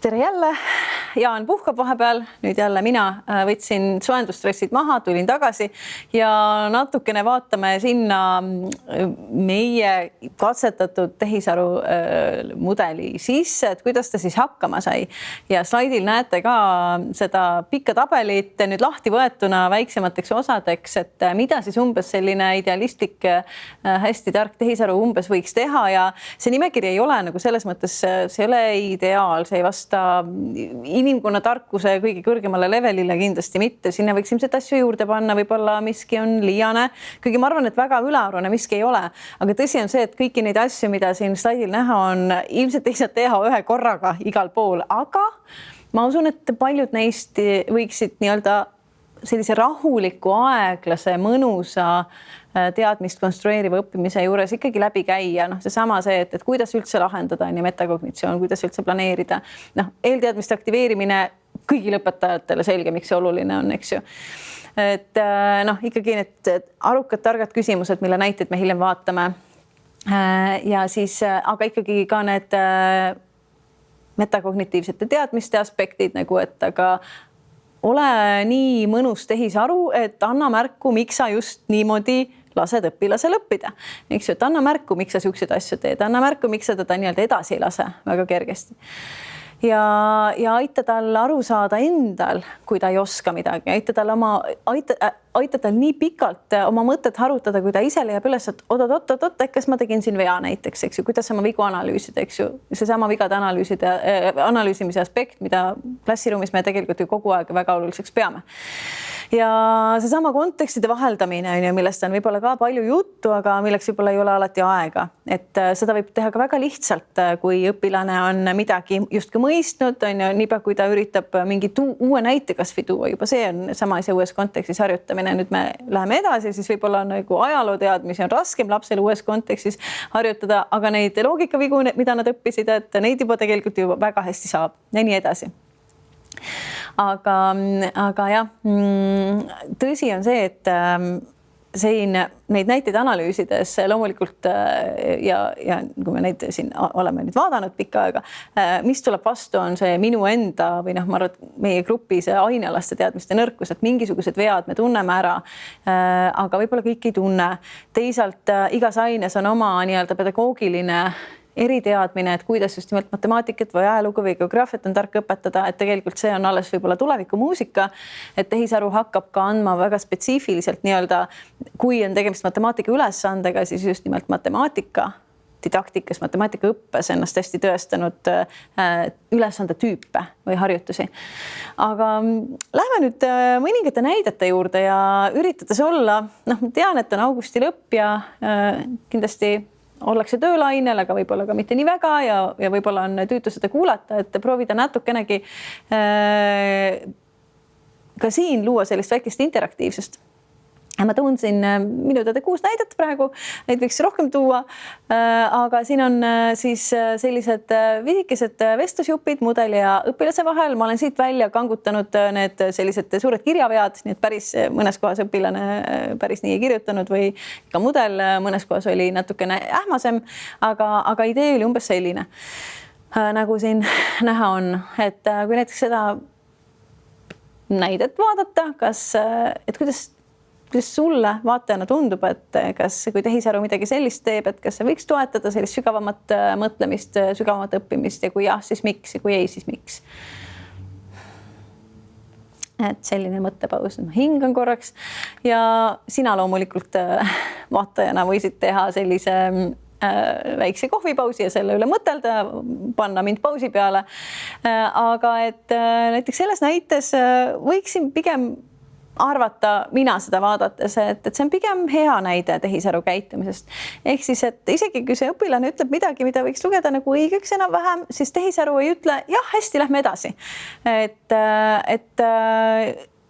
Tere jälle, Jaan puhkab vahepeal, nüüd jälle mina võtsin soojendustressid maha, tulin tagasi ja natukene vaatame sinna meie katsetatud tehisaru mudeli sisse, et kuidas ta siis hakkama sai. Ja slaidil näete ka seda pikka tabelit nüüd lahti võetuna väiksemateks osadeks, et mida siis umbes selline idealistlik, hästi tark tehisaru umbes võiks teha ja see nimekiri ei ole nagu selles mõttes, see ei ole ideaal, see ei vasta inimkonna tarkuse kõige kõrgemale levelile kindlasti mitte. Sinna võiks ilmselt asju juurde panna, võib-olla miski on liiane. Kuigi ma arvan, et väga ülearune miski ei ole. Aga tõsi on see, et kõiki neid asju, mida siin slaidil näha on, ilmselt ei saa teha ühe korraga igal pool. Aga ma usun, et paljud neist võiksid nii-öelda sellise rahuliku, aeglase, mõnusa teadmist konstrueeriva õppimise juures ikkagi läbi käia. Seesama see, et kuidas üldse lahendada metakognitsioon, kuidas üldse planeerida. Eelteadmiste aktiveerimine kõigile õpetajatele selge, miks see oluline on, eks ju. Et ikkagi need arukad, targad küsimused, mille näited me hiljem vaatame. Ja siis, aga ikkagi ka need metakognitiivsete teadmiste aspektid, nagu et aga ole nii mõnus tehisaru, et anna märku, miks sa just niimoodi lased õpilasel õppida. Eks ju, et anna märku, miks sa siukseid asju teed, anna märku, miks sa teda nii-öelda edasi ei lase väga kergesti. Ja aita tal aru saada endal, kui ta ei oska midagi, aita tal nii pikalt oma mõtted harutada, kui ta ise leiab üles, et oot, kas ma tegin siin vea näiteks, eks ju, kuidas oma vigu analüüsida, eks ju, seesama vigade analüüsimise aspekt, mida klassiruumis me tegelikult ju kogu aeg väga oluliseks peame. Ja seesama kontekstide vaheldamine, millest on võib-olla ka palju juttu, aga milleks võib-olla ei ole alati aega. Et seda võib teha ka väga lihtsalt, kui õpilane on midagi justkui mõistnud, on ju, niipea kui ta üritab mingi uue näite kasvõi tuua, juba see on sama asja uues kontekstis harjutamine. Nüüd me läheme edasi, siis võib-olla nagu ajaloo teadmisi on raskem lapsel uues kontekstis harjutada, aga neid loogikavigu, mida nad õppisid, et neid juba tegelikult ju väga hästi saab ja nii edasi. Aga jah, tõsi on see, et neid näiteid analüüsides loomulikult ja kui me neid siin oleme nüüd vaadanud pikka aega, mis tuleb vastu on see minu enda või ma arvan, et meie grupi see ainealaste teadmiste nõrkus, et mingisugused vead me tunneme ära, aga võib-olla kõik ei tunne. Teisalt igas aines on oma nii-öelda pedagoogiline eriteadmine, et kuidas just nimelt matemaatikat või ajalugu või geograafiat on tark õpetada, et tegelikult see on alles võib-olla tuleviku muusika, et tehisaru hakkab ka andma väga spetsiifiliselt nii-öelda, kui on tegemist matemaatika ülesandega, siis just nimelt matemaatika didaktikas, matemaatika õppes ennast hästi tõestanud ülesande tüüpe või harjutusi. Aga lähme nüüd mõningate näidete juurde ja üritades olla, tean, et on augusti lõpp ja kindlasti ollakse töölainel, aga võib-olla ka mitte nii väga ja võib-olla on tüütu seda kuulata, et proovida natukenegi ka siin luua sellist väikest interaktiivsust. Ma toon siin minu teada 6 näidet praegu, neid võiks rohkem tuua, aga siin on siis sellised visikesed vestlusjupid mudeli ja õpilase vahel. Ma olen siit välja kangutanud need sellised suured kirjavead, nii et päris mõnes kohas õpilane päris nii ei kirjutanud või ka mudel mõnes kohas oli natukene ähmasem, aga idee oli umbes selline, nagu siin näha on, et kui näiteks seda näidet vaadata, et kuidas sulle vaatajana tundub, et kas kui tehisaru midagi sellist teeb, et kas see võiks toetada sellist sügavamat mõtlemist, sügavamat õppimist ja kui jah, siis miks ja kui ei, siis miks. Et selline mõttepaus, ma hingan korraks ja sina loomulikult vaatajana võisid teha sellise väikse kohvipausi ja selle üle mõtelda, panna mind pausi peale. Aga et näiteks selles näites võiksin pigem arvata mina seda vaadates, et see on pigem hea näide tehisaru käitumisest. Ehk siis, et isegi kui see õpilane ütleb midagi, mida võiks lugeda nagu õigeks enam-vähem, siis tehisaru ei ütle, jah, hästi, lähme edasi. Et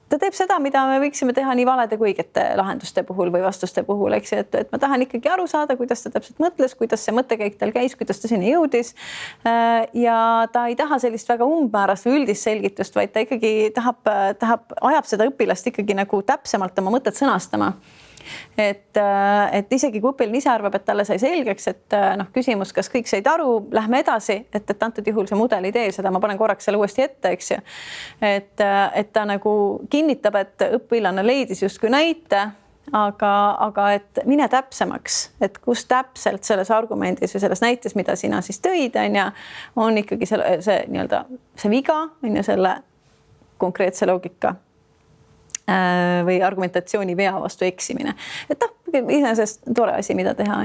ta teeb seda, mida me võiksime teha nii valede kui õigete lahenduste puhul või vastuste puhul, eks, et ma tahan ikkagi aru saada, kuidas ta täpselt mõtles, kuidas see mõttekäik tal käis, kuidas ta sinna jõudis. Ja ta ei taha sellist väga umbmäärast või üldist selgitust, vaid ta ikkagi ajab seda õpilast ikkagi nagu täpsemalt oma mõtet sõnastama. et isegi kui õpilane ise arvab, et talle sai selgeks, et küsimus, kas kõik said aru, lähme edasi, et antud juhul see mudel ei tee seda, ma panen korraks selle uuesti ette, eks ju. Et ta nagu kinnitab, et õpilane leidis justkui näite, aga et mine täpsemaks, et kus täpselt selles argumendis või selles näites, mida sina siis tõid, on ikkagi see nii-öelda see viga, selle konkreetse loogika või argumentatsiooni vea vastu eksimine. Et iseenesest tore asi, mida teha.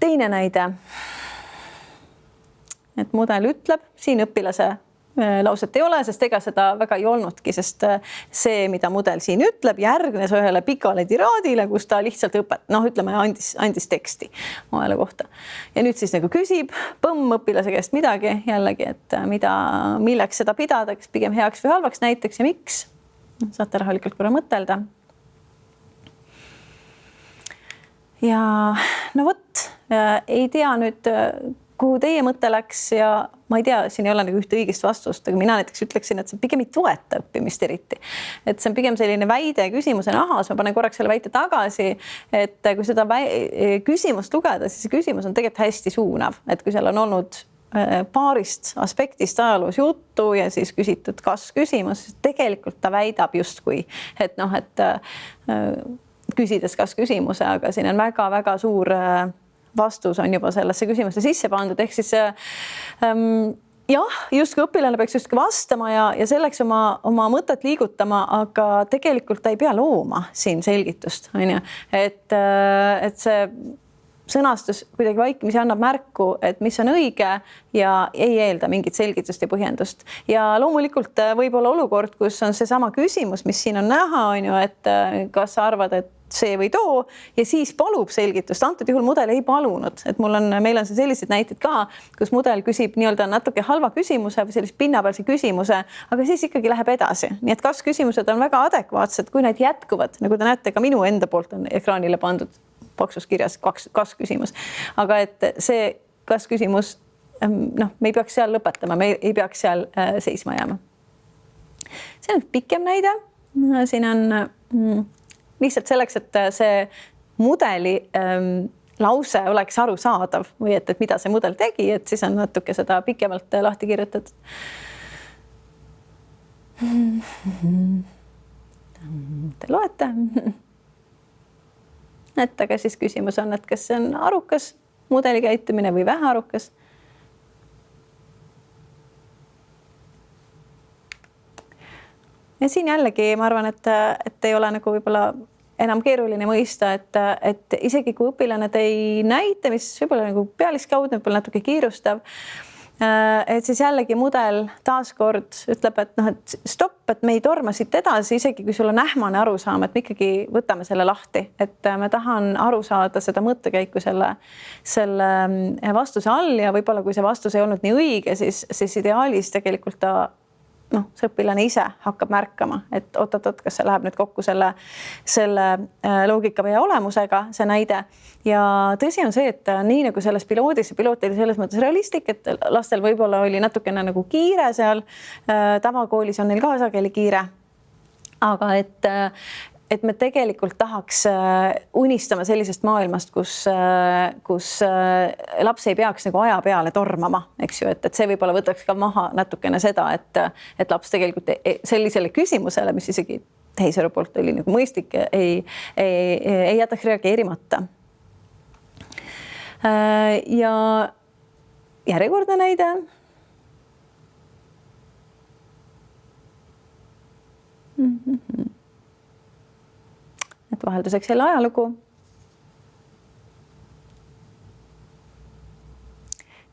Teine näide. Et mudel ütleb, siin õpilase lauset ei ole, sest ega seda väga ei olnudki, sest see, mida mudel siin ütleb, järgnes ühele pikale tiraadile, kus ta lihtsalt andis teksti moele kohta. Ja nüüd siis nagu küsib õpilase käest midagi jällegi, et milleks seda pidada, kas pigem heaks või halvaks näiteks ja miks. Saate rahulikult korra mõtelda. Ja no vot, ei tea nüüd, kuhu teie mõte läks ja ma ei tea, siin ei ole nagu ühte õigest vastust, aga mina näiteks ütleksin, et see pigem ei toeta õppimist eriti. Et see on pigem selline väide küsimuse nahas, ma panen korraks selle väite tagasi, et kui seda küsimust lugeda, siis see küsimus on tegelikult hästi suunav, et kui seal on olnud paarist aspektist ajaloos juttu ja siis küsitud kas küsimus, siis tegelikult ta väidab justkui, et küsides kas küsimuse, aga siin on väga-väga suur vastus on juba sellesse küsimusse sisse pandud, ehk siis jah, justkui õpilane peaks justkui vastama ja selleks oma mõtet liigutama, aga tegelikult ta ei pea looma siin selgitust, on ju, et see sõnastus kuidagi vaikimisi annab märku, et mis on õige ja ei eelda mingit selgitust ja põhjendust. Ja loomulikult võib olla olukord, kus on seesama küsimus, mis siin on näha, on ju, et kas sa arvad, et see või too ja siis palub selgitust. Antud juhul mudel ei palunud, et meil on sellised näited ka, kus mudel küsib nii-öelda natuke halva küsimuse või sellist pinnapealse küsimuse, aga siis ikkagi läheb edasi. Nii et kas küsimused on väga adekvaatsed, kui need jätkuvad, nagu te näete, ka minu enda poolt on ekraanile pandud paksus kirjas kas küsimus. Aga et see kas küsimus, me ei peaks seal lõpetama, me ei peaks seal seisma jääma. See on pikem näide. Siin on lihtsalt selleks, et see mudeli lause oleks arusaadav või et mida see mudel tegi, et siis on natuke seda pikemalt lahti kirjutatud. Te loete. Et aga siis küsimus on, et kas see on arukas mudeli käitumine või vähe arukas. Ja siin jällegi ma arvan, et ei ole nagu võib-olla enam keeruline mõista, et isegi kui õpilane ei näita, mis võib-olla nagu pealiskaudne, võib-olla natuke kiirustav, et siis jällegi mudel taaskord ütleb, et stopp, et me ei torma siit edasi, isegi kui sul on ähmane arusaam, et me ikkagi võtame selle lahti, et me tahan aru saada seda mõttekäiku selle vastuse all ja võib-olla kui see vastus ei olnud nii õige, siis ideaalis tegelikult ta see õpilane ise hakkab märkama, et oot, kas see läheb nüüd kokku selle loogika või olemusega, see näide. Ja tõsi on see, et nii nagu selles piloot oli selles mõttes realistlik, et lastel võib-olla oli natukene nagu kiire seal, tavakoolis on neil ka sageli kiire, aga et me tegelikult tahaks unistama sellisest maailmast, kus laps ei peaks nagu aja peale tormama, eks ju, et see võib-olla võtaks ka maha natukene seda, et laps tegelikult sellisele küsimusele, mis isegi tehisaru poolt oli nagu mõistlik, ei jätaks reageerimata. Ja järjekordne näide. Et vahelduseks jälle ajalugu.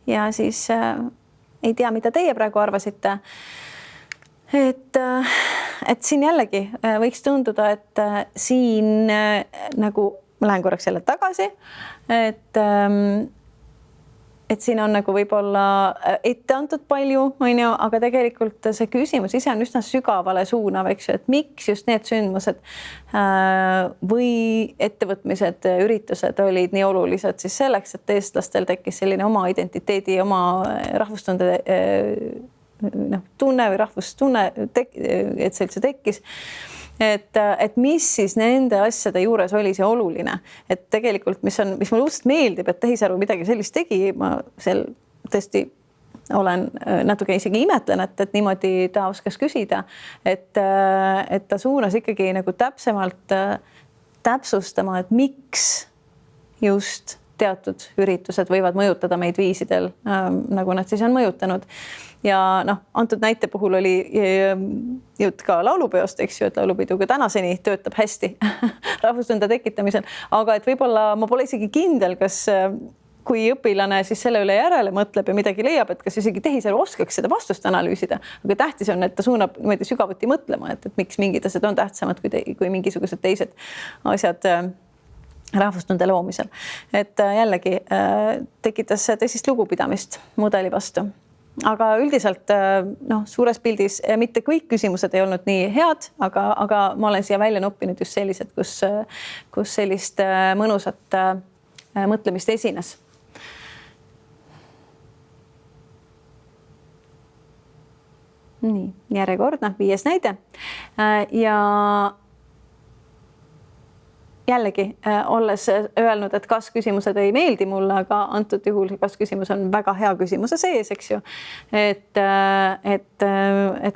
Ja siis ei tea, mida teie praegu arvasite. Et siin jällegi võiks tunduda, et siin nagu ma lähen korraks jälle tagasi, et siin on nagu võib-olla ette antud palju, aga tegelikult see küsimus ise on üsna sügavale suunav, eks ju, et miks just need sündmused või ettevõtmised, üritused olid nii olulised siis selleks, et eestlastel tekkis selline oma identiteedi, oma rahvustunde tunne või rahvustunne, et see üldse tekkis. et mis siis nende asjade juures oli see oluline, et tegelikult, mis mulle õudselt meeldib, et tehisaru midagi sellist tegi, ma seal tõesti olen natuke isegi imetlen, et niimoodi ta oskas küsida, et ta suunas ikkagi nagu täpsemalt täpsustama, et miks just teatud üritused võivad mõjutada meid viisidel, nagu nad siis on mõjutanud. Ja antud näite puhul oli jutt ka laulupeost, eks ju, et laulupidu ka tänaseni töötab hästi rahvustunde tekitamisel, aga et võib-olla ma pole isegi kindel, kas kui õpilane siis selle üle järele mõtleb ja midagi leiab, et kas isegi tehisaru oskaks seda vastust analüüsida, aga tähtis on, et ta suunab niimoodi sügavuti mõtlema, et miks mingid asjad on tähtsamad kui mingisugused teised asjad rahvustunde loomisel. Et jällegi tekitas tõsist lugupidamist mudeli vastu. Aga üldiselt suures pildis mitte kõik küsimused ei olnud nii head, aga ma olen siia välja noppinud just sellised, kus sellist mõnusat mõtlemist esines. Nii, järjekordne 5. näide. Ja jällegi, olles öelnud, et kas küsimused ei meeldi mulle, aga antud juhul kas küsimus on väga hea küsimuse sees, eks ju. Et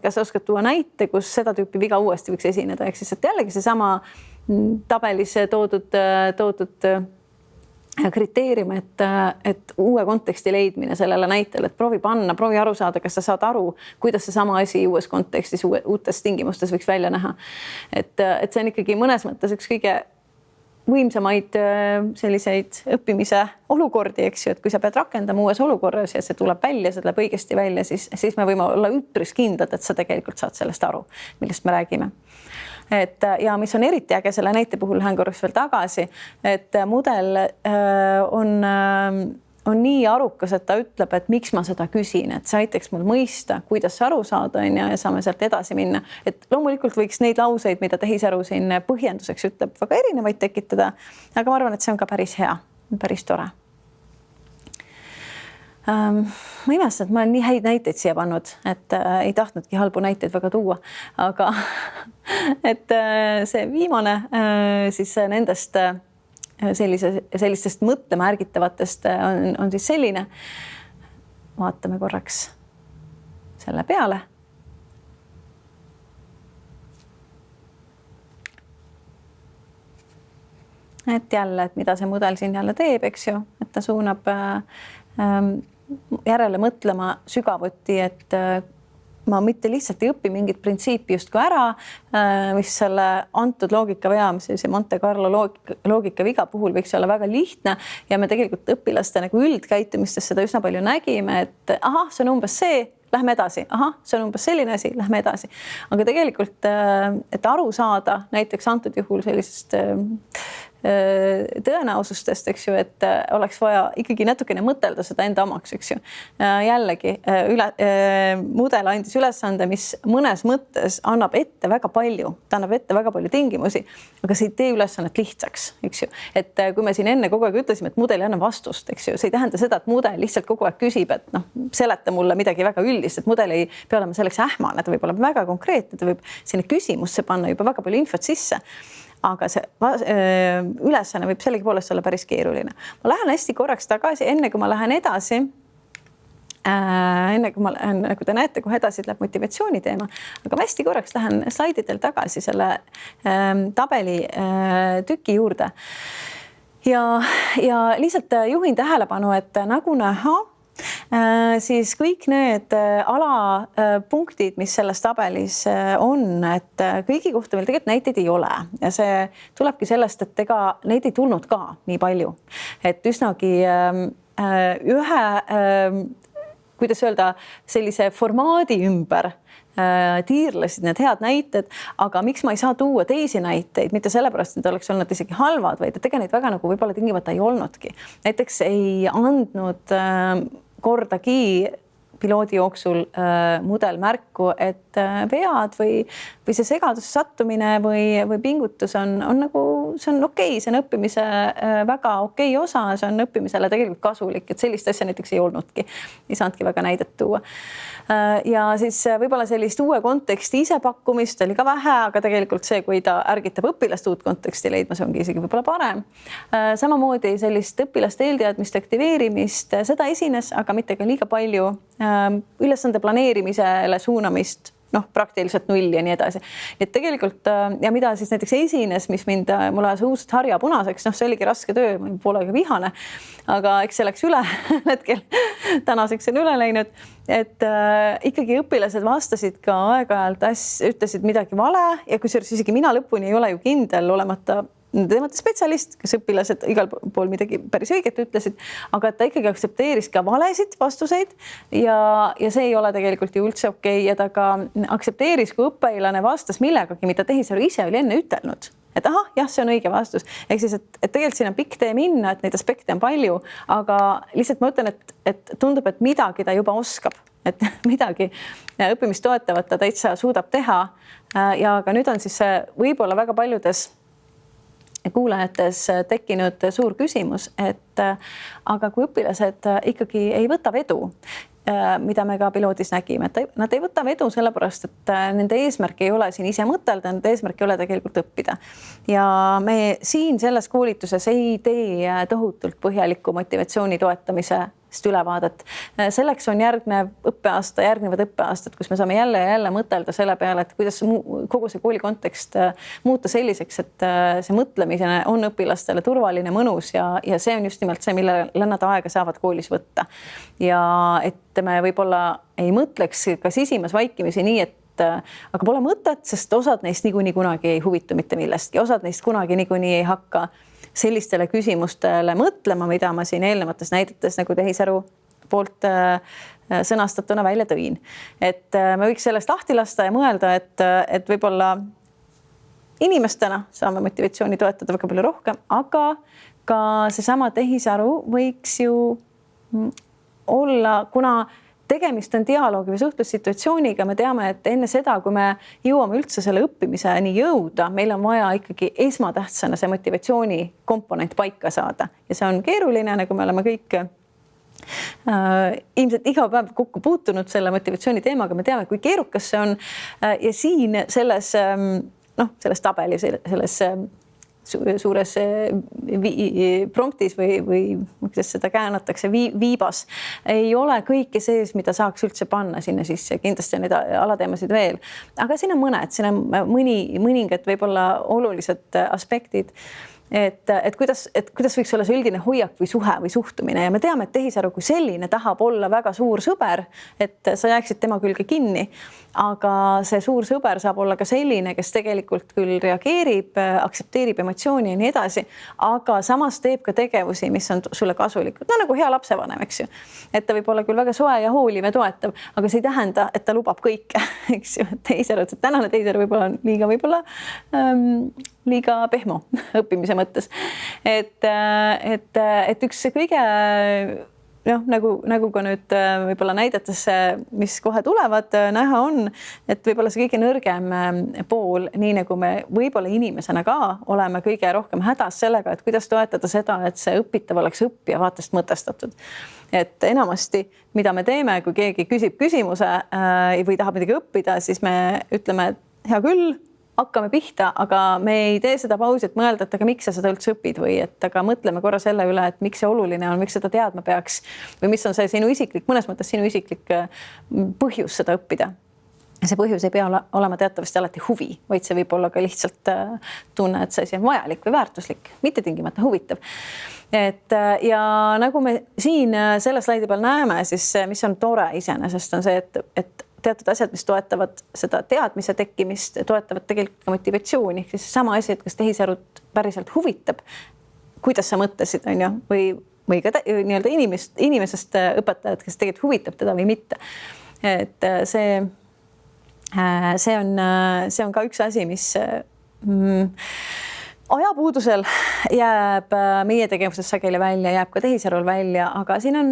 kas oskad tuua näite, kus seda tüüpi viga uuesti võiks esineda, ehk siis, et jällegi seesama tabelis toodud kriteerium, et uue konteksti leidmine sellele näitele, et proovi aru saada, kas sa saad aru, kuidas see sama asi uues kontekstis, uutes tingimustes võiks välja näha. Et see on ikkagi mõnes mõttes üks kõige võimsamaid selliseid õppimise olukordi, eks ju, et kui sa pead rakendama uues olukorras ja see tuleb välja, see tuleb õigesti välja, siis me võime olla üpris kindlad, et sa tegelikult saad sellest aru, millest me räägime. Ja mis on eriti äge selle näite puhul, lähen korraks veel tagasi, et mudel on nii arukas, et ta ütleb, et miks ma seda küsin, et see aitaks mul mõista, kuidas aru saada ja saame sealt edasi minna. Et loomulikult võiks neid lauseid, mida tehisaru siin põhjenduseks ütleb, väga erinevaid tekitada, aga ma arvan, et see on ka päris hea, päris tore. Ma imestan, et ma olen nii häid näiteid siia pannud, et ei tahtnudki halbu näiteid väga tuua, aga et see viimane siis nendest sellistest mõtlema ärgitavatest on siis selline. Vaatame korraks selle peale. Et jälle, et mida see mudel siin jälle teeb, eks ju, et ta suunab järele mõtlema sügavuti, et ma mitte lihtsalt ei õpi mingit printsiipi justkui ära, mis selle antud loogikavea, mis see Monte Carlo loogikaviga puhul võiks olla väga lihtne ja me tegelikult õpilaste nagu üldkäitumistest seda üsna palju nägime, et ahah, see on umbes see, lähme edasi, ahah, see on umbes selline asi, lähme edasi. Aga tegelikult, et aru saada näiteks antud juhul sellisest tõenäosustest, eks ju, et oleks vaja ikkagi natukene mõtelda seda enda omaks, eks ju. Jällegi mudel andis ülesande, mis mõnes mõttes annab ette väga palju, ta annab ette väga palju tingimusi, aga see ei tee ülesannet lihtsaks, eks ju. Et kui me siin enne kogu aeg ütlesime, et mudel ei anna vastust, eks ju, see ei tähenda seda, et mudel lihtsalt kogu aeg küsib, et seleta mulle midagi väga üldist, et mudel ei pea olema selleks ähmane, ta võib olla väga konkreetne, ta võib sinna küsimusse panna juba väga palju infot sisse. Aga see ülesanne võib sellegipoolest olla päris keeruline. Ma lähen hästi korraks tagasi, enne kui ma lähen edasi, nagu te näete, kohe edasi läheb motivatsiooni teema, aga ma hästi korraks lähen slaididel tagasi selle tabeli tüki juurde. Ja lihtsalt juhin tähelepanu, et nagu näha, siis kõik need alapunktid, mis selles tabelis on, et kõigi kohta meil tegelikult näiteid ei ole ja see tulebki sellest, et ega neid ei tulnud ka nii palju, et üsnagi kuidas öelda, sellise formaadi ümber tiirlesid need head näited, aga miks ma ei saa tuua teisi näiteid, mitte sellepärast, et oleks olnud isegi halvad, vaid et ega neid väga nagu võib-olla tingimata ei olnudki. Näiteks ei andnud kordagi piloodi jooksul mudel märku, et vead või see segadus sattumine või pingutus on nagu, see on okei, see on õppimise väga okei osa, see on õppimisele tegelikult kasulik, et sellist asja näiteks ei olnudki, ei saanudki väga näidet tuua. Ja siis võib-olla sellist uue konteksti ise pakkumist oli ka vähe, aga tegelikult see, kui ta ärgitab õpilast uut konteksti leidma, see ongi isegi võib-olla parem. Samamoodi sellist õpilaste eelteadmiste aktiveerimist, seda esines, aga mitte ka liiga palju. Ülesande planeerimisele suunamist, praktiliselt 0 ja nii edasi. Et tegelikult ja mida siis näiteks esines, mis mul ajas uused harja punaseks, see oligi raske töö, ma pole ka vihane, aga eks see läks üle hetkel. Tänaseks on üle läinud, et ikkagi õpilased vastasid ka aeg-ajalt, ütlesid midagi vale ja kusjuures isegi mina lõpuni ei ole ju kindel, olemata spetsialist, kes õpilased igal pool midagi päris õiget ütlesid, aga ta ikkagi aktsepteeris ka valesid vastuseid ja see ei ole tegelikult ju üldse okei, ja ta ka aktsepteeris, kui õpilane vastas millegagi, mida tehisaru ise oli enne ütelnud. Et ahah, jah, see on õige vastus. Ehk siis, et tegelikult siin on pikk tee minna, et neid aspekte on palju, aga lihtsalt ma ütlen, et tundub, et midagi ta juba oskab, et midagi õppimist toetavat ta täitsa suudab teha. Ja ka nüüd on siis võib-olla väga paljudes kuulajates tekkinud suur küsimus, et aga kui õpilased ikkagi ei võta vedu, mida me ka piloodis nägime, et nad ei võta vedu sellepärast, et nende eesmärk ei ole siin ise mõtelda, nende eesmärk ei ole tegelikult õppida. Ja me siin selles koolituses ei tee tohutult põhjaliku motivatsiooni toetamise ülevaadet. Selleks on järgnevad õppeaastad, kus me saame jälle ja jälle mõtelda selle peale, et kuidas kogu see kooli kontekst muuta selliseks, et see mõtlemisena on õpilastele turvaline, mõnus ja see on just nimelt see, millele nad aega saavad koolis võtta. Ja et me võib-olla ei mõtleks ka sisimas vaikimisi nii, et aga pole mõtet, sest osad neist niikuinii kunagi ei huvitu mitte millestki, osad neist kunagi niikuinii ei hakka sellistele küsimustele mõtlema, mida ma siin eelnevates näidetes nagu tehisaru poolt sõnastatuna välja tõin. Et me võiks sellest lahti lasta ja mõelda, et võib-olla inimestena saame motivatsiooni toetada väga palju rohkem, aga ka seesama tehisaru võiks ju olla, kuna tegemist on dialoogi või suhtlussituatsiooniga, me teame, et enne seda, kui me jõuame üldse selle õppimiseni jõuda, meil on vaja ikkagi esmatähtsana see motivatsiooni komponent paika saada ja see on keeruline, nagu me oleme kõik ilmselt iga päev kokku puutunud selle motivatsiooni teemaga, me teame, kui keerukas see on ja siin selles tabelis, selles suures promptis või kuidas seda käännatakse, viibas ei ole kõike sees, mida saaks üldse panna sinna sisse. Kindlasti on neid alateemasid veel, aga siin on mõned, siin on mõningad võib-olla olulised aspektid, et kuidas võiks olla see üldine hoiak või suhe või suhtumine ja me teame, et tehisaru kui selline tahab olla väga suur sõber, et sa jääksid tema külge kinni, aga see suur sõber saab olla ka selline, kes tegelikult küll reageerib, aktsepteerib emotsiooni ja nii edasi, aga samas teeb ka tegevusi, mis on sulle kasulikud, nagu hea lapsevanem, eks ju. Et ta võib olla küll väga soe ja hooliv ja toetav, aga see ei tähenda, et ta lubab kõike, eks ju. Tehisaru, et tänane tehisaru võib-olla on liiga pehmo õppimise mõttes. Et üks kõige nagu ka nüüd võib-olla näidetesse, mis kohe tulevad, näha on, et võib-olla see kõige nõrgem pool, nii nagu me võib-olla inimesena ka oleme kõige rohkem hädas sellega, et kuidas toetada seda, et see õpitav oleks õppija vaatest mõtestatud. Et enamasti, mida me teeme, kui keegi küsib küsimuse või tahab midagi õppida, siis me ütleme, et hea küll, hakkame pihta, aga me ei tee seda pausi, et mõelda, et aga miks sa seda üldse õpid või et aga mõtleme korra selle üle, et miks see oluline on, miks seda teadma peaks või mis on see sinu isiklik, mõnes mõttes sinu isiklik põhjus seda õppida. See põhjus ei pea olema teatavasti alati huvi, vaid see võib olla ka lihtsalt tunne, et see asi on vajalik või väärtuslik, mitte tingimata huvitav. Ja nagu me siin selle slaidi peal näeme, siis mis on tore iseenesest on see, et teatud asjad, mis toetavad seda teadmise tekkimist, toetavad tegelikult ka motivatsiooni. Siis sama asi, et kas tehisarut päriselt huvitab, kuidas sa mõtlesid, on ju, või ka nii-öelda inimesest õpetajad, kes tegelikult huvitab teda või mitte. Et see on ka üks asi, mis ajapuudusel jääb meie tegevusest sageli välja, jääb ka tehisarul välja, aga siin on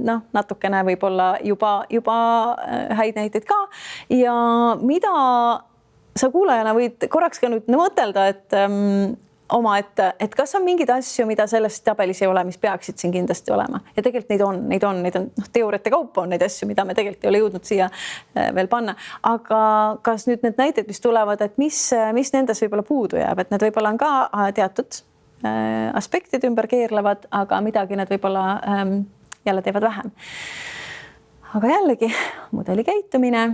natukene võib-olla juba häid näiteid ka ja mida sa kuulajana võid korraks ka nüüd mõtelda, omaette, et kas on mingeid asju, mida selles tabelis ei ole, mis peaksid siin kindlasti olema ja tegelikult neid on teooriate kaupa on neid asju, mida me tegelikult ei ole jõudnud siia veel panna, aga kas nüüd need näited, mis tulevad, et mis nendes võib-olla puudu jääb, et need võib-olla on ka teatud aspektid ümber keerlevad, aga midagi need võib-olla jälle teevad vähem. Aga jällegi mudeli käitumine.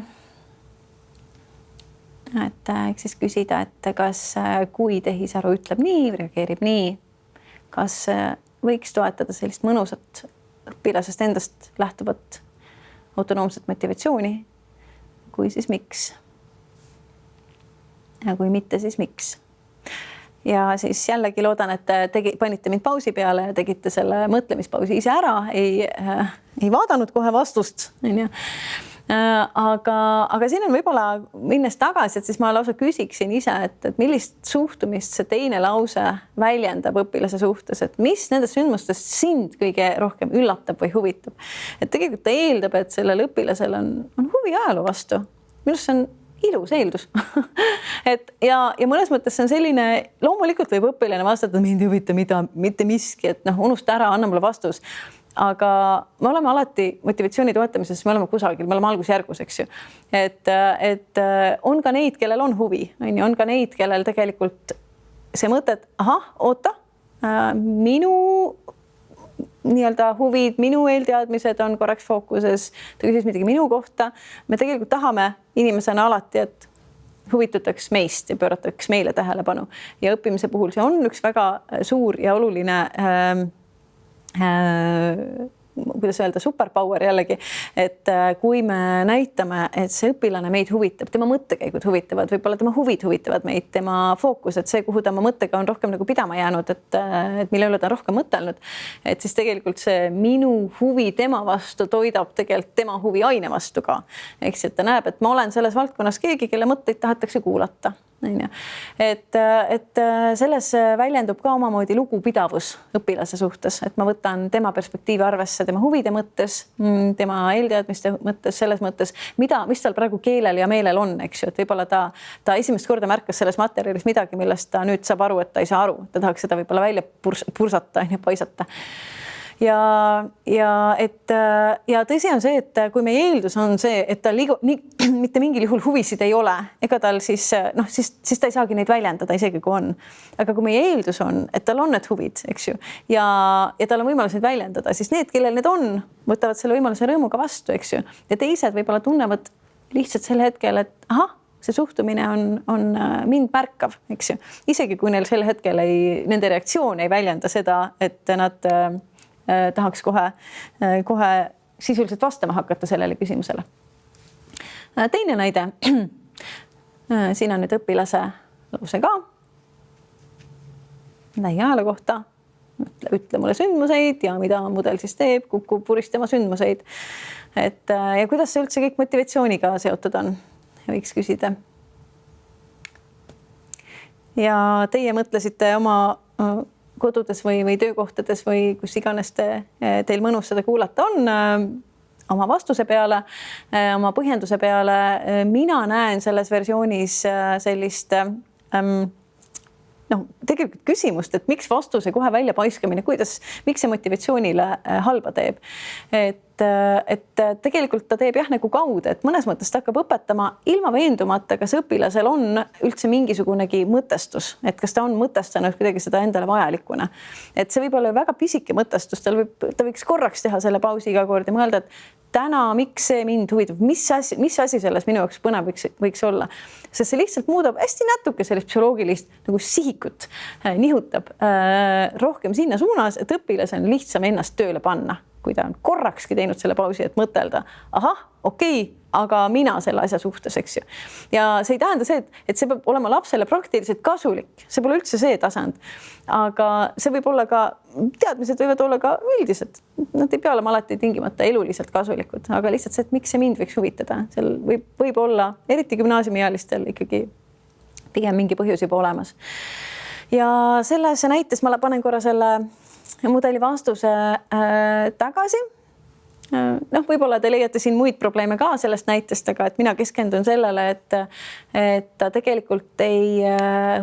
Et siis küsida, et kas kui tehisaru ütleb nii, reageerib nii, kas võiks toetada sellist mõnusat õpilasest endast lähtuvat autonoomset motivatsiooni, kui siis miks? Ja kui mitte, siis miks? Ja siis jällegi loodan, et panite mind pausi peale ja tegite selle mõtlemispausi ise ära, ei vaadanud kohe vastust, on ju. Aga siin on võib-olla minnes tagasi, et siis ma lausa küsiksin ise, et millist suhtumist see teine lause väljendab õpilase suhtes, et mis nendest sündmustest sind kõige rohkem üllatab või huvitab. Et tegelikult ta eeldab, et sellel õpilasel on huvi ajaloo vastu. Minust see on ilus eeldus. ja mõnes mõttes see on selline, loomulikult võib õpilane vastata, mind ei huvita mitte miski, et unusta ära, anna mulle vastus. Aga me oleme alati motivatsiooni toetamises, me oleme kusagil, me oleme algusjärgus, eks ju. Et on ka neid, kellel on huvi, on ka neid, kellel tegelikult see mõte, et oota, minu nii-öelda huvid, minu eelteadmised on korraks fookuses, ta küsis midagi minu kohta. Me tegelikult tahame inimesena alati, et huvitutaks meist ja pöörataks meile tähelepanu. Ja õppimise puhul see on üks väga suur ja oluline kuidas öelda, superpower jällegi, et kui me näitame, et see õpilane meid huvitab, tema mõttekäigud huvitavad, võib-olla tema huvid huvitavad meid, tema fookus, et see, kuhu ta oma mõttega on rohkem nagu pidama jäänud, et mille üle ta on rohkem mõtelnud, et siis tegelikult see minu huvi tema vastu toidab tegelikult tema huvi aine vastu ka. Eks, et ta näeb, et ma olen selles valdkonnas keegi, kelle mõtteid tahetakse kuulata. Et selles väljendub ka omamoodi lugupidavus õpilase suhtes, et ma võtan tema perspektiivi arvesse, tema huvide mõttes, tema eelteadmiste mõttes, selles mõttes, mis tal praegu keelel ja meelel on, eks ju, et võib-olla ta esimest korda märkas selles materjalis midagi, millest ta nüüd saab aru, et ta ei saa aru, ta tahaks seda võib-olla välja pursata ja paisata. Ja tõsi on see, et kui meie eeldus on see, et ta mitte mingil juhul huvisid ei ole, ega tal siis ta ei saagi neid väljendada, isegi kui on. Aga kui meie eeldus on, et tal on need huvid, eks ju, ja tal on võimalus neid väljendada, siis need, kellel need on, võtavad selle võimaluse rõõmuga vastu, eks ju. Ja teised võib-olla tunnevad lihtsalt sel hetkel, et see suhtumine on mind märkav, eks ju. Isegi kui neil sel hetkel nende reaktsioon ei väljenda seda, et nad tahaks kohe sisuliselt vastama hakata sellele küsimusele. Teine näide. Siin on nüüd õpilase lause ka. Ajaloo kohta. Ütle mulle sündmuseid ja mida mudel siis teeb, kukub puristama sündmuseid. Ja kuidas see üldse kõik motivatsiooniga seotud on? Võiks küsida. Ja teie mõtlesite oma kodudes või töökohtades või kus iganes teil mõnus seda kuulata on oma vastuse peale, oma põhjenduse peale. Mina näen selles versioonis sellist tegelikult küsimust, et miks vastuse kohe välja paiskamine, miks see motivatsioonile halba teeb. Et tegelikult ta teeb nagu kaude, et mõnes mõttes ta hakkab õpetama ilma veendumata, kas õpilasel on üldse mingisugunegi mõtestus, et kas ta on mõtestanud kuidagi seda endale vajalikuna. Et see võib olla väga pisike mõtestus, ta võiks korraks teha selle pausi iga kord ja mõelda, et täna, miks see mind huvitab, mis asi selles minu jaoks põnev võiks olla. Sest see lihtsalt muudab hästi natuke sellist psühholoogilist nagu sihikut, nihutab rohkem sinna suunas, et õpilasel on lihtsam ennast tööle panna, kui ta on korrakski teinud selle pausi, et mõtelda, okei, aga mina selle asja suhtes, eks ju. Ja see ei tähenda see, et see peab olema lapsele praktiliselt kasulik. See pole üldse see tasand. Aga see võib olla ka, teadmised võivad olla ka üldised. Nad ei pea olema alati tingimata eluliselt kasulikud, aga lihtsalt see, et miks see mind võiks huvitada. Seal võib olla, eriti gümnaasiumiealistel ikkagi pigem mingi põhjus juba olemas. Ja selles näites ma panen korra selle mudeli vastuse tagasi. noh, võib-olla te leiate siin muid probleeme ka sellest näitest, aga et mina keskendun sellele, et ta tegelikult ei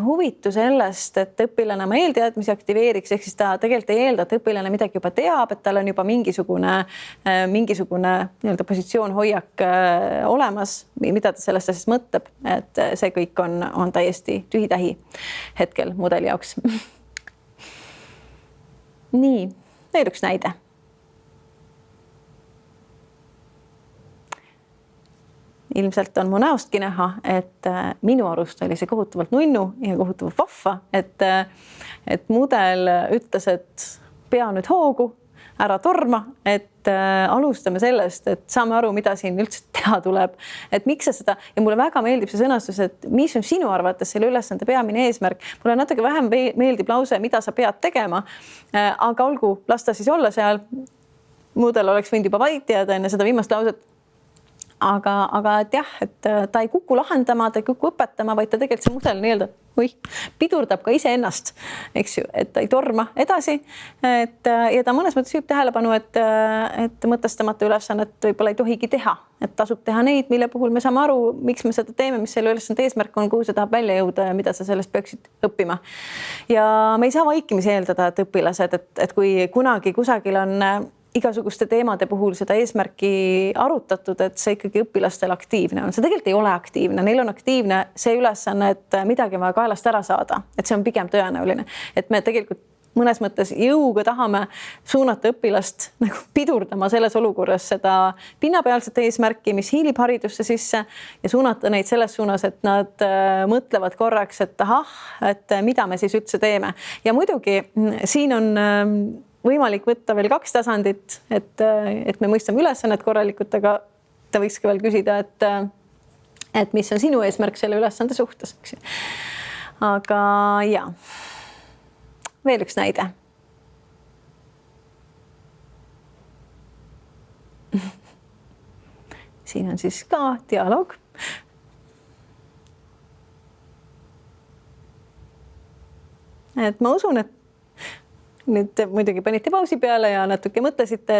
huvitu sellest, et õpilane oma eelteadmisi aktiveeriks, ehk siis ta tegelikult ei eelda, et õpilane midagi juba teab, et tal on juba mingisugune nii-öelda positsioon, hoiak olemas, mida ta sellest asjast mõtleb, et see kõik on täiesti tühi-tähi hetkel mudeli jaoks. Nii, veel üks näide. Ilmselt on mu näostki näha, et minu arust oli see kohutavalt nunnu ja kohutavalt vahva, et mudel ütles, et pea nüüd hoogu, ära torma, et alustame sellest, et saame aru, mida siin üldse teha tuleb, et miks sa seda, ja mulle väga meeldib see sõnastus, et mis on sinu arvates selle ülesande peamine eesmärk. Mulle natuke vähem meeldib lause, mida sa pead tegema, aga olgu, las ta siis olla seal. Mudel oleks võinud juba vaid teada enne seda viimast lauset. Aga et jah, et ta ei kuku lahendama, ta ei kuku õpetama, vaid ta tegelikult see mudel nii-öelda pidurdab ka iseennast, eks ju, et ta ei torma edasi. Ja ta mõnes mõttes viib tähelepanu, et mõtestamata ülesannet võib-olla ei tohigi teha, et tasub teha neid, mille puhul me saame aru, miks me seda teeme, mis selle ülesande eesmärk on, kuhu see tahab välja jõuda ja mida sa sellest peaksid õppima. Ja me ei saa vaikimisi eeldada, et õpilased, et kui kunagi kusagil on igasuguste teemade puhul seda eesmärki arutatud, et see ikkagi õpilastel aktiivne on. See tegelikult ei ole aktiivne. Neil on aktiivne see ülesanne, et midagi on vaja kaelast ära saada. Et see on pigem tõenäoline. Et me tegelikult mõnes mõttes jõuga tahame suunata õpilast nagu pidurdama selles olukorras seda pinnapealset eesmärki, mis hiilib haridusse sisse ja suunata neid selles suunas, et nad mõtlevad korraks, et ahah, et mida me siis üldse teeme. Ja muidugi siin on võimalik võtta veel 2 tasandit, et me mõistame ülesannet korralikult, aga ta võiks ka veel küsida, et mis on sinu eesmärk selle ülesande suhtes. Aga ja, veel üks näide. Siin on siis ka dialoog. Et ma usun, et nüüd muidugi panite pausi peale ja natuke mõtlesite,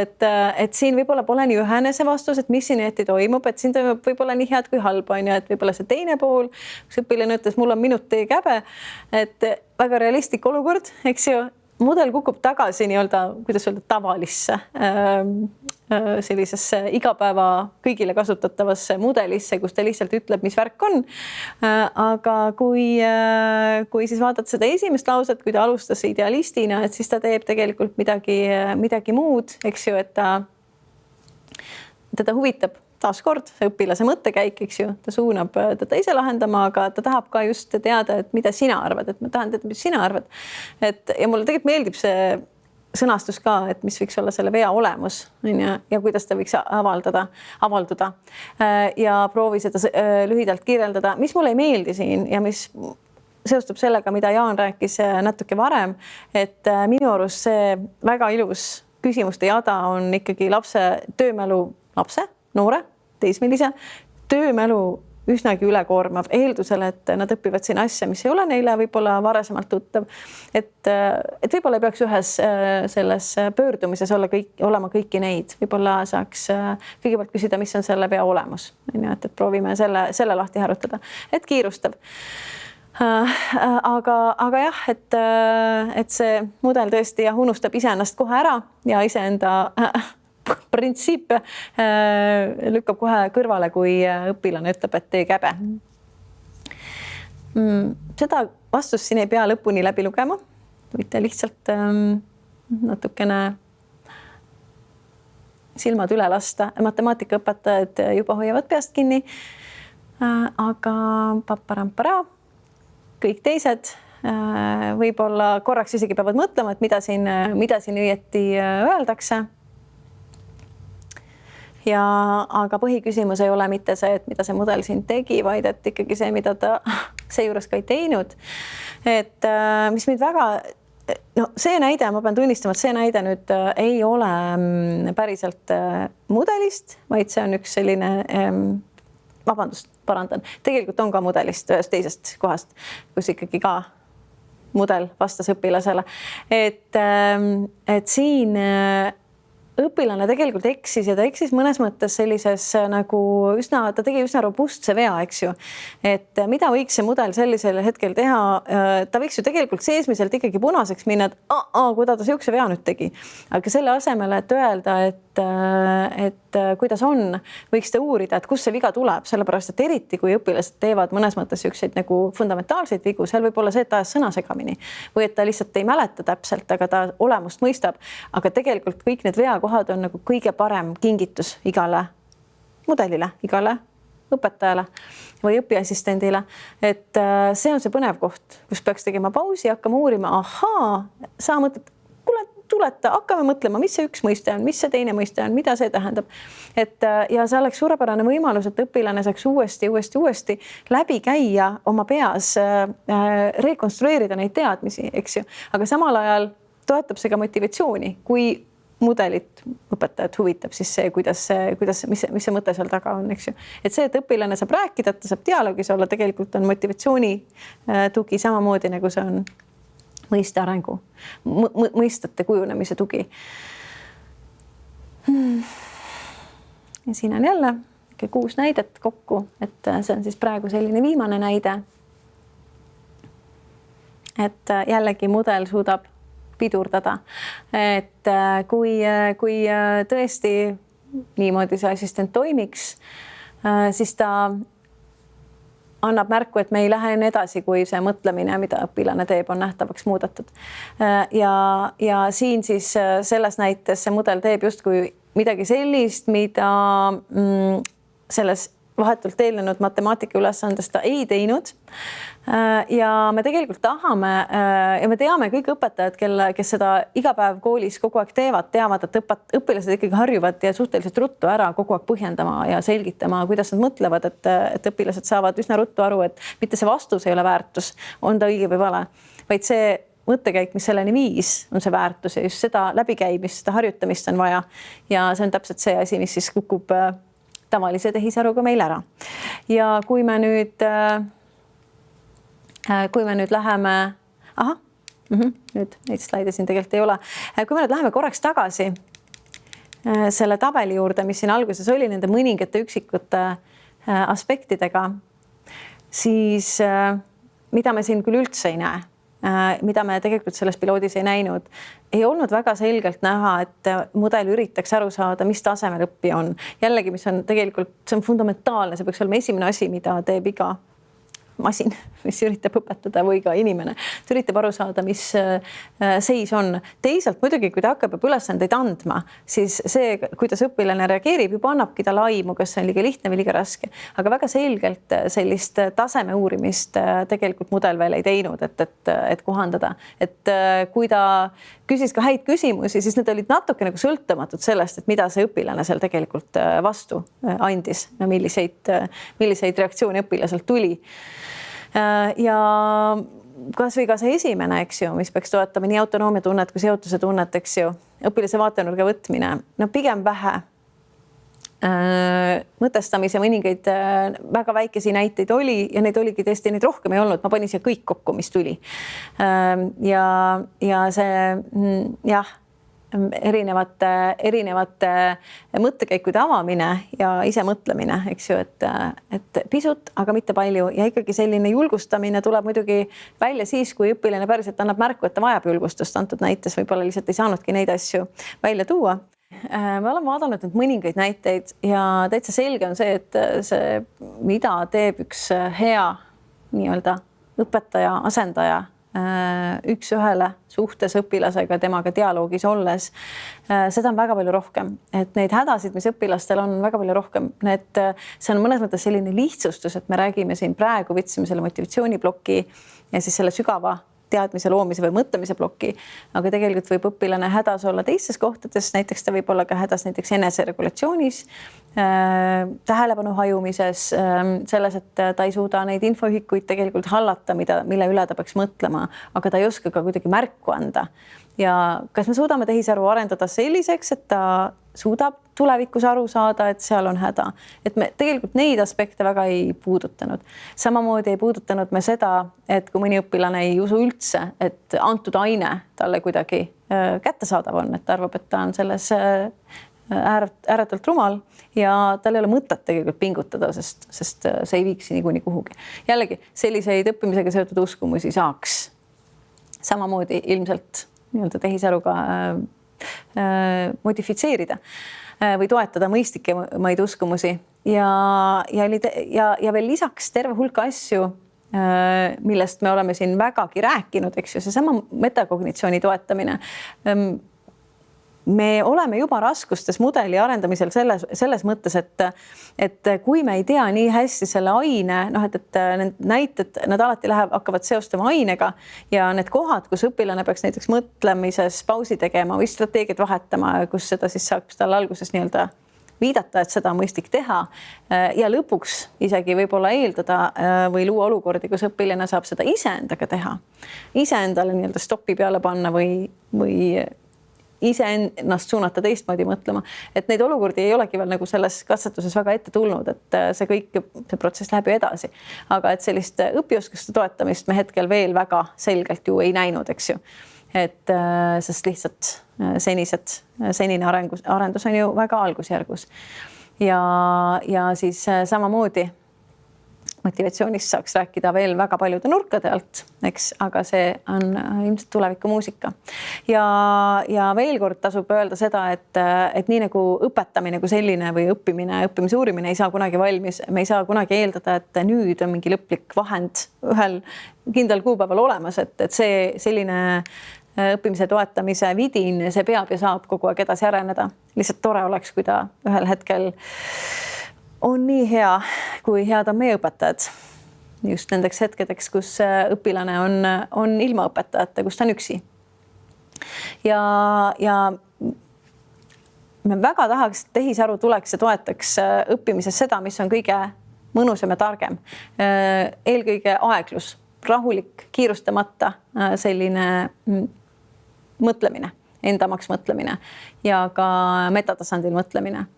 et siin võib-olla pole nii ühene see vastus, et mis siin ette toimub, et siin toimub võib-olla nii head kui halb on ja et võib-olla see teine pool, kus õpilane ütles, mul on minut teie käbe, et väga realistlik olukord, eks ju, mudel kukub tagasi nii-öelda, kuidas öelda, tavalisse sellisesse igapäeva kõigile kasutatavasse mudelisse, kus ta lihtsalt ütleb, mis värk on. Aga kui siis vaatad seda esimest lauset, kui ta alustas idealistina, et siis ta teeb tegelikult midagi muud, eks ju, et teda huvitab taaskord see õpilase mõttekäik, eks ju, ta suunab teda ise lahendama, aga ta tahab ka just teada, et mida sina arvad, et ma tahan teada, mis sina arvad. Ja mulle tegelikult meeldib see sõnastus ka, et mis võiks olla selle vea olemus ja kuidas ta võiks avalduda ja proovi seda lühidalt kirjeldada. Mis mulle ei meeldi siin ja mis seostub sellega, mida Jaan rääkis natuke varem, et minu arust see väga ilus küsimuste jada on ikkagi noore, teismelise töömälu üsnagi ülekoormav eeldusel, et nad õpivad siin asja, mis ei ole neile võib-olla varasemalt tuttav. Et võib-olla ei peaks ühes selles pöördumises olema kõiki neid. Võib-olla saaks kõigepealt küsida, mis on selle vea olemus. Et proovime selle lahti harutada. Et kiirustab. Aga jah, et see mudel tõesti unustab iseennast kohe ära ja iseenda printsiip lükkab kohe kõrvale, kui õpilane ütleb, et tee käbe. Seda vastust siin ei pea lõpuni läbi lugema. Võite lihtsalt natukene silmad üle lasta. Matemaatikaõpetajad juba hoiavad peast kinni. Aga paparampara, kõik teised võib-olla korraks isegi peavad mõtlema, et mida siin õieti öeldakse. Aga põhiküsimus ei ole mitte see, et mida see mudel siin tegi, vaid et ikkagi see, mida ta seejuures ka ei teinud. Et mis mind väga, see näide, ma pean tunnistama, et see näide nüüd ei ole päriselt mudelist, vaid see on üks selline, parandan, tegelikult on ka mudelist ühest teisest kohast, kus ikkagi ka mudel vastas õpilasele. Et siin õpilane tegelikult eksis ja ta eksis mõnes mõttes sellises nagu ta tegi üsna robustse vea, eks ju. Et mida võiks see mudel sellisel hetkel teha? Ta võiks ju tegelikult seesmiselt ikkagi punaseks minna, et kui ta siukse vea nüüd tegi. Aga selle asemel, et öelda, et kuidas on, võiks ta uurida, et kust see viga tuleb, sellepärast, et eriti kui õpilased teevad mõnes mõttes siukseid nagu fundamentaalseid vigu, seal võib olla see, et ta ajas sõna segamini või et ta lihtsalt ei mäleta täpselt, aga ta olemust mõistab. Aga tegelikult kõik need veakohad on nagu kõige parem kingitus igale mudelile, igale õpetajale või õpiassistendile. Et see on see põnev koht, kus peaks tegema pausi, hakkama uurima, sa mõtled, tuleta, hakkame mõtlema, mis see üks mõiste on, mis see teine mõiste on, mida see tähendab. Ja see oleks suurepärane võimalus, et õpilane saaks uuesti läbi käia oma peas, rekonstrueerida neid teadmisi, eks ju. Aga samal ajal toetab see ka motivatsiooni, kui mudelit õpetajat huvitab siis see, mis see mõte seal taga on, eks ju. Et see, et õpilane saab rääkida, et ta saab dialoogis olla, tegelikult on motivatsiooni tugi samamoodi, nagu see on mõiste arengu, mõistete kujunemise tugi. Ja siin on jälle 6 näidet kokku, et see on siis praegu selline viimane näide. Et jällegi mudel suudab pidurdada, et kui tõesti niimoodi see assistent toimiks, siis ta annab märku, et me ei lähe edasi, kui see mõtlemine, mida õpilane teeb, on nähtavaks muudetud. Ja siin siis selles näites see mudel teeb justkui midagi sellist, mida selles vahetult eelnenud matemaatika ülesandest ta ei teinud. Ja me tegelikult tahame ja me teame kõik õpetajad, kes seda iga päev koolis kogu aeg teavad, et õpilased ikkagi harjuvad ja suhteliselt ruttu ära kogu aeg põhjendama ja selgitama, kuidas nad mõtlevad, et õpilased saavad üsna ruttu aru, et mitte see vastus ei ole väärtus, on ta õige või vale, vaid see mõttekäik, mis selleni viis, on see väärtus ja just seda läbikäimist, seda harjutamist on vaja. Ja see on täpselt see asi, mis siis kukub tavalise tehisaruga meil ära. Ja kui me nüüd läheme, nüüd neid slaide siin tegelikult ei ole. Kui me nüüd läheme korraks tagasi selle tabeli juurde, mis siin alguses oli nende mõningate üksikute aspektidega, siis mida me siin küll üldse ei näe, mida me tegelikult selles piloodis ei näinud, ei olnud väga selgelt näha, et mudel üritaks aru saada, mis tasemel õppija on. Jällegi, mis on tegelikult, see on fundamentaalne, see peaks olema esimene asi, mida teeb iga masin, mis üritab õpetada või ka inimene. Ta üritab aru saada, mis seis on. Teisalt muidugi, kui ta hakkab ülesandeid andma, siis see, kuidas õpilane reageerib, juba annabki ta laimu, kas see on liiga lihtne või liiga raske. Aga väga selgelt sellist taseme uurimist tegelikult mudel veel ei teinud, et kohandada. Et kui ta küsis ka häid küsimusi, siis need olid natuke nagu sõltumatud sellest, et mida see õpilane seal tegelikult vastu andis, milliseid reaktsioone õpilaselt tuli. Ja kas või ka see esimene, eks ju, mis peaks toetama nii autonoomia tunnet kui seotuse tunnet, eks ju, õpilase vaatenurga võtmine, no pigem vähe mõtestamise mõningaid väga väikesi näiteid oli ja neid oligi tõesti, neid rohkem ei olnud, ma panin siia kõik kokku, mis tuli. Ja see, jah, erinevate mõttekäikude avamine ja ise mõtlemine, eks ju, et pisut, aga mitte palju ja ikkagi selline julgustamine tuleb muidugi välja siis, kui õpilane päriselt annab märku, et ta vajab julgustust. Antud näites võib-olla lihtsalt ei saanudki neid asju välja tuua. Me oleme vaadanud nüüd mõningaid näiteid ja täitsa selge on see, et see, mida teeb üks hea nii-öelda õpetaja, asendaja üks ühele suhtes õpilasega, temaga dialoogis olles, seda on väga palju rohkem. Et neid hädasid, mis õpilastel on väga palju rohkem, see on mõnes mõttes selline lihtsustus, et me räägime siin praegu, võtsime selle motivatsioonibloki ja siis selle sügava teadmise loomise või mõtlemise ploki, aga tegelikult võib õpilane hädas olla teistes kohtades, näiteks ta võib olla ka hädas näiteks eneseregulatsioonis, tähelepanu hajumises, selles, et ta ei suuda neid infoühikuid tegelikult hallata, mille üle ta peaks mõtlema, aga ta ei oska ka kuidagi märku anda. Ja kas me suudame tehisaru arendada selliseks, et ta suudab tulevikus aru saada, et seal on häda. Et me tegelikult neid aspekte väga ei puudutanud. Samamoodi ei puudutanud me seda, et kui mõni õpilane ei usu üldse, et antud aine talle kuidagi kättesaadav on, et ta arvab, et ta on selles ääretult rumal ja tal ei ole mõtet tegelikult pingutada, sest see ei viiksi niikuinii kuhugi. Jällegi, selliseid õppimisega seotud uskumusi saaks samamoodi ilmselt nii-öelda tehisaruga modifitseerida või toetada mõistlikumaid uskumusi ja veel lisaks terve hulk asju, millest me oleme siin vägagi rääkinud, eks ju, seesama metakognitsiooni toetamine. Me oleme juba raskustes mudeli arendamisel selles mõttes, et kui me ei tea nii hästi selle aine, et need näited, nad alati hakkavad seostama ainega ja need kohad, kus õpilane peaks näiteks mõtlemises pausi tegema või strateegiat vahetama, kus seda siis saab tal alguses nii-öelda viidata, et seda on mõistlik teha ja lõpuks isegi võib-olla eeldada või luua olukordi, kus õpilane saab seda iseendaga teha, iseendale nii-öelda stoppi peale panna või iseennast suunata teistmoodi mõtlema, et neid olukordi ei olegi veel nagu selles katsetuses väga ette tulnud, et see protsess läheb ju edasi. Aga et sellist õpioskuste toetamist me hetkel veel väga selgelt ju ei näinud, eks ju. Et sest lihtsalt senine arendus on ju väga algusjärgus. Ja siis samamoodi motivatsioonist saaks rääkida veel väga paljude nurkade alt, eks, aga see on ilmselt tulevikumuusika. Ja veel kord tasub öelda seda, et nii nagu õpetamine kui selline või õppimise uurimine ei saa kunagi valmis, me ei saa kunagi eeldada, et nüüd on mingi lõplik vahend ühel kindlal kuupäeval olemas, et see selline õppimise toetamise vidin, see peab ja saab kogu aeg edasi areneda. Lihtsalt tore oleks, kui ta ühel hetkel on nii hea, kui head on meie õpetajad just nendeks hetkedeks, kus õpilane on ilma õpetajate, kus ta on üksi. Ja me väga tahaks, et tehisaru tuleks ja toetaks õppimises seda, mis on kõige mõnusam ja targem. Eelkõige aeglus, rahulik, kiirustamata selline mõtlemine, endamaks mõtlemine ja ka metatasandil mõtlemine.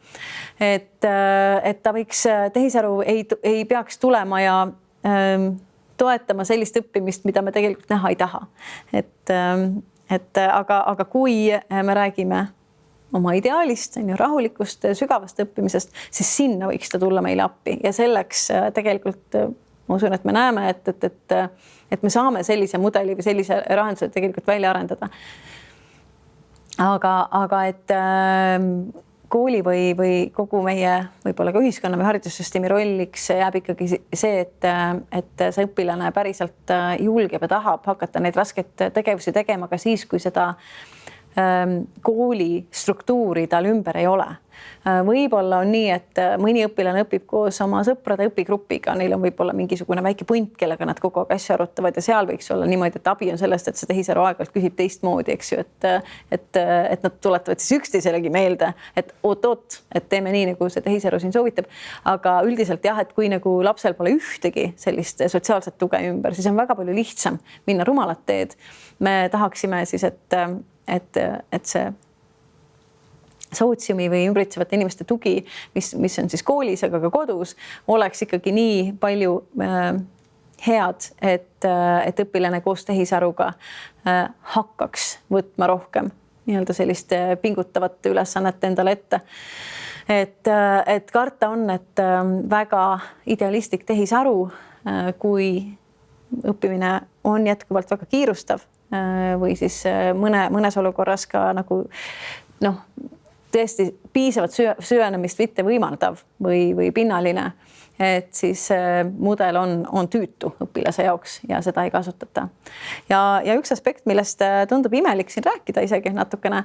Et ta võiks, tehisaru ei peaks tulema ja toetama sellist õppimist, mida me tegelikult näha ei taha. Aga kui me räägime oma ideaalist, rahulikust, sügavast õppimisest, siis sinna võiks ta tulla meile appi ja selleks tegelikult ma usun, et me näeme, et me saame sellise mudeli või sellise lahenduse tegelikult välja arendada. Aga et kooli või kogu meie võib-olla ka ühiskonna või haridussüsteemi rolliks jääb ikkagi see, et see õpilane päriselt julgeb ja tahab hakata neid raskeid tegevusi tegema ka siis, kui seda kooli struktuuri tal ümber ei ole. Võib-olla on nii, et mõni õpilane õpib koos oma sõprade õpigrupiga, neil on võib-olla mingisugune väike punt, kellega nad kogu aeg asju arutavad ja seal võiks olla niimoodi, et abi on sellest, et see tehisaru aeg-ajalt küsib teistmoodi, eks ju, et nad tuletavad siis üksteiselegi meelde, et oot, et teeme nii, nagu see tehisaru siin soovitab. Aga üldiselt jah, et kui nagu lapsel pole ühtegi sellist sotsiaalset tuge ümber, siis on väga palju lihtsam minna rumalat teed. Me tahaksime siis, et see sootsiumi või ümbritsevate inimeste tugi, mis on siis koolis, aga ka kodus, oleks ikkagi nii palju head, et õpilane koos tehisaruga hakkaks võtma rohkem nii-öelda sellist pingutavat ülesannet endale ette. Et karta on, et väga idealistlik tehisaru, kui õppimine on jätkuvalt väga kiirustav või siis mõnes olukorras ka nagu tõesti piisavat süvenemist mitte võimaldav või pinnaline, et siis mudel on tüütu õpilase jaoks ja seda ei kasutata. Ja üks aspekt, millest tundub imelik siin rääkida isegi natukene,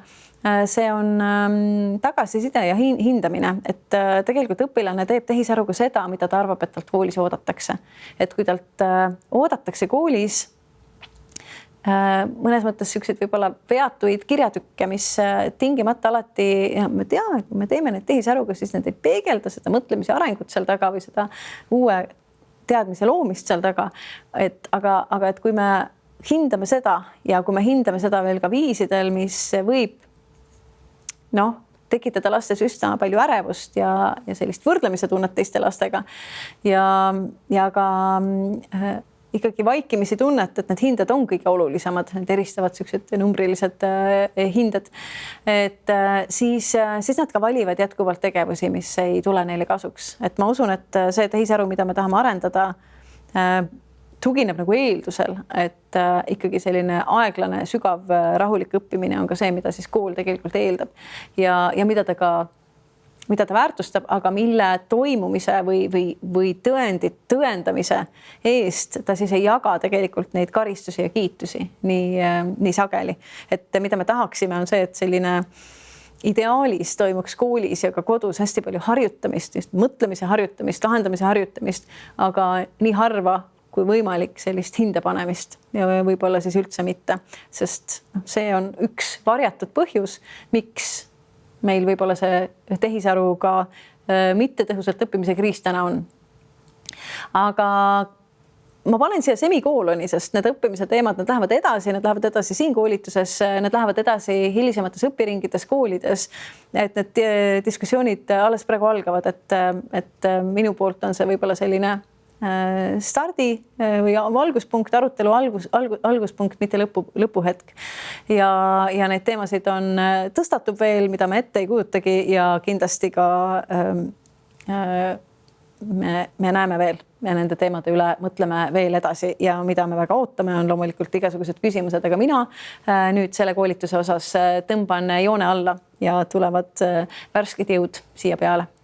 see on tagasiside ja hindamine, et tegelikult õpilane teeb tehisaruga seda, mida ta arvab, et talt koolis oodatakse. Et kui talt oodatakse koolis mõnes mõttes sellised võib-olla veatuid kirjatükke, mis tingimata alati, ja me teame, kui me teeme need tehisaruga, siis need ei peegelda seda mõtlemise arengut seal taga või seda uue teadmise loomist seal taga. Aga et kui me hindame seda ja kui me hindame seda veel ka viisidel, mis võib tekitada lastes üsna palju ärevust ja sellist võrdlemise tunnet teiste lastega ja ikkagi vaikimisi tunnet, et need hinded on kõige olulisemad, need eristavad sellised numbrilised hinded, et siis nad ka valivad jätkuvalt tegevusi, mis ei tule neile kasuks. Et ma usun, et see tehisaru, mida me tahame arendada, tugineb nagu eeldusel, et ikkagi selline aeglane, sügav, rahulik õppimine on ka see, mida siis kool tegelikult eeldab ja mida ta väärtustab, aga mille toimumise või tõendamise eest ta siis ei jaga tegelikult neid karistusi ja kiitusi nii sageli. Et mida me tahaksime on see, et selline ideaalis toimuks koolis ja ka kodus hästi palju harjutamist, just mõtlemise harjutamist, lahendamise harjutamist, aga nii harva kui võimalik sellist hindepanemist ja võib-olla siis üldse mitte, sest see on üks varjatud põhjus, miks meil võib-olla see tehisaru ka mitte tõhusalt õppimise kriis täna on. Aga ma panen siia semikooloni, sest need õppimise teemad, nad lähevad edasi siin koolituses, nad lähevad edasi hilisemates õpiringides, koolides, et need diskussioonid alles praegu algavad, et minu poolt on see võib-olla selline stardi või valguspunkt, arutelu alguspunkt, mitte lõpuhetk. Ja neid teemasid tõstatub veel, mida me ette ei kujutagi ja kindlasti ka me näeme veel ja nende teemade üle mõtleme veel edasi ja mida me väga ootame, on loomulikult igasugused küsimused, aga mina nüüd selle koolituse osas tõmban joone alla ja tulevad värsked jõud siia peale.